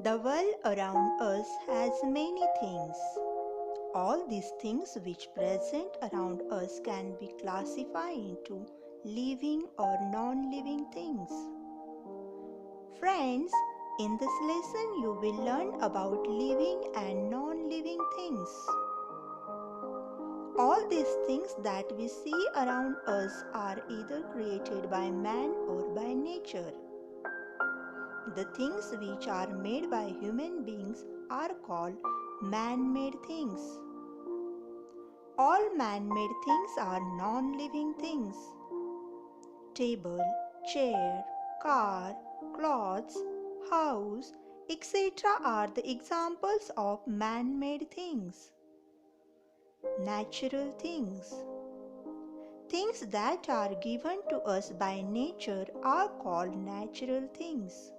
The world around us has many things. All these things which present around us can be classified into living or non-living things. Friends, in this lesson you will learn about living and non-living things. All these things that we see around us are either created by man or by nature. The things which are made by human beings are called man-made things. All man-made things are non-living things. Table, chair, car, clothes, house, etc. are the examples of man-made things. Natural things. Things that are given to us by nature are called natural things.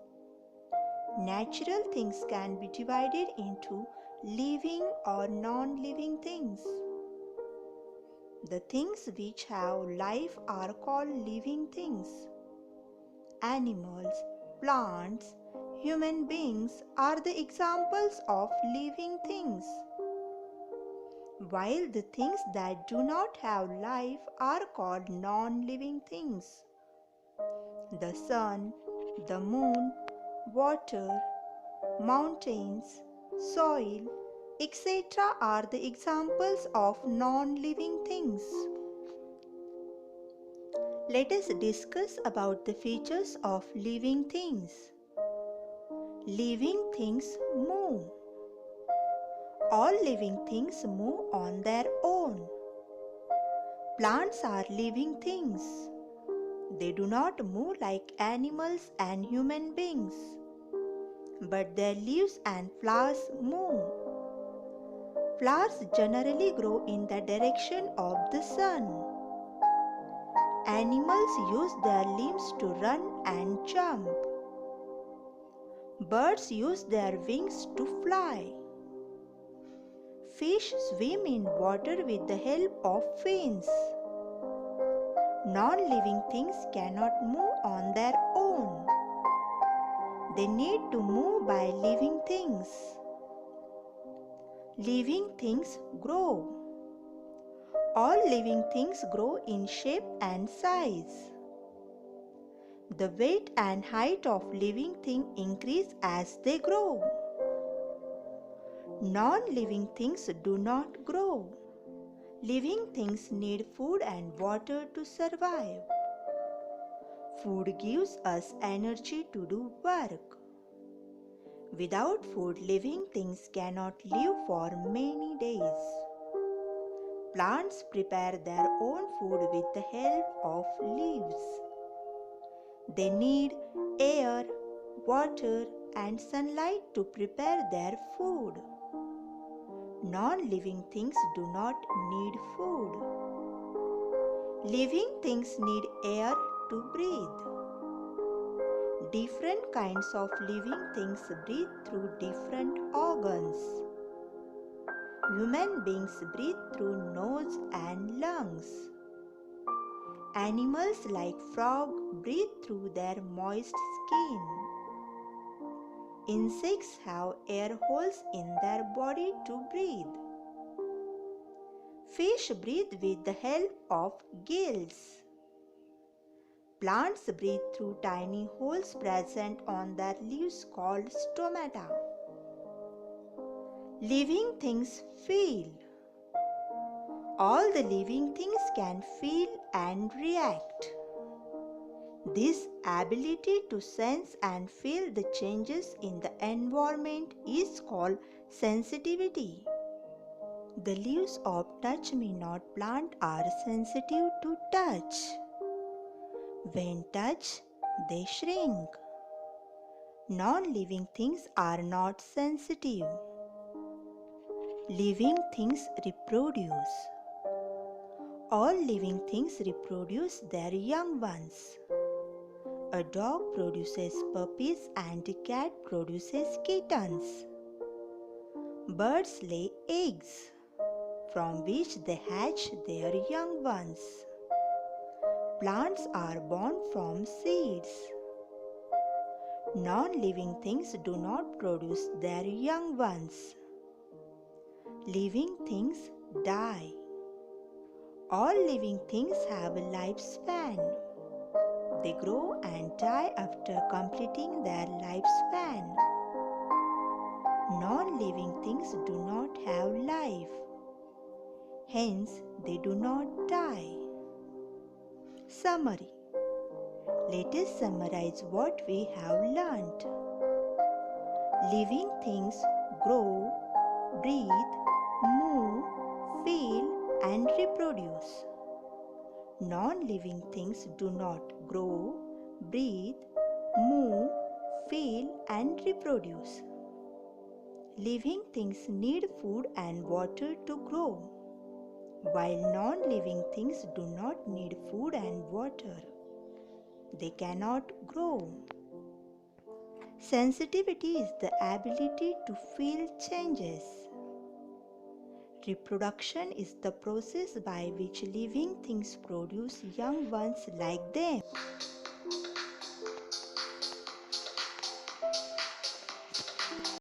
Natural things can be divided into living or non-living things. The things which have life are called living things. Animals, plants, human beings are the examples of living things, while the things that do not have life are called non-living things. The sun, the moon, water, mountains, soil, etc. are the examples of non-living things. Let us discuss about the features of living things. Living things move. All living things move on their own. Plants are living things. They do not move like animals and human beings, but their leaves and flowers move. Flowers generally grow in the direction of the sun. Animals use their limbs to run and jump. Birds use their wings to fly. Fish swim in water with the help of fins. Non-living things cannot move on their own. They need to move by living things. Living things grow. All living things grow in shape and size. The weight and height of living things increase as they grow. Non-living things do not grow. Living things need food and water to survive. Food gives us energy to do work. Without food, living things cannot live for many days. Plants prepare their own food with the help of leaves. They need air, water, and sunlight to prepare their food. Non-living things do not need food. Living things need air to breathe. Different kinds of living things breathe through different organs. Human beings breathe through nose and lungs. Animals like frog breathe through their moist skin. Insects have air holes in their body to breathe. Fish breathe with the help of gills. Plants breathe through tiny holes present on their leaves called stomata. Living things feel. All the living things can feel and react. This ability to sense and feel the changes in the environment is called sensitivity. The leaves of touch-me-not plant are sensitive to touch. When touched, they shrink. Non-living things are not sensitive. Living things reproduce. All living things reproduce their young ones. A dog produces puppies and a cat produces kittens. Birds lay eggs, from which they hatch their young ones. Plants are born from seeds. Non-living things do not produce their young ones. Living things die. All living things have a lifespan. They grow and die after completing their lifespan. Non-living things do not have life. Hence, they do not die. Summary. Let us summarize what we have learnt. Living things grow, breathe, move, feel, and reproduce. Non-living things do not grow, breathe, move, feel, and reproduce. Living things need food and water to grow, while non-living things do not need food and water. They cannot grow. Sensitivity is the ability to feel changes. Reproduction is the process by which living things produce young ones like them.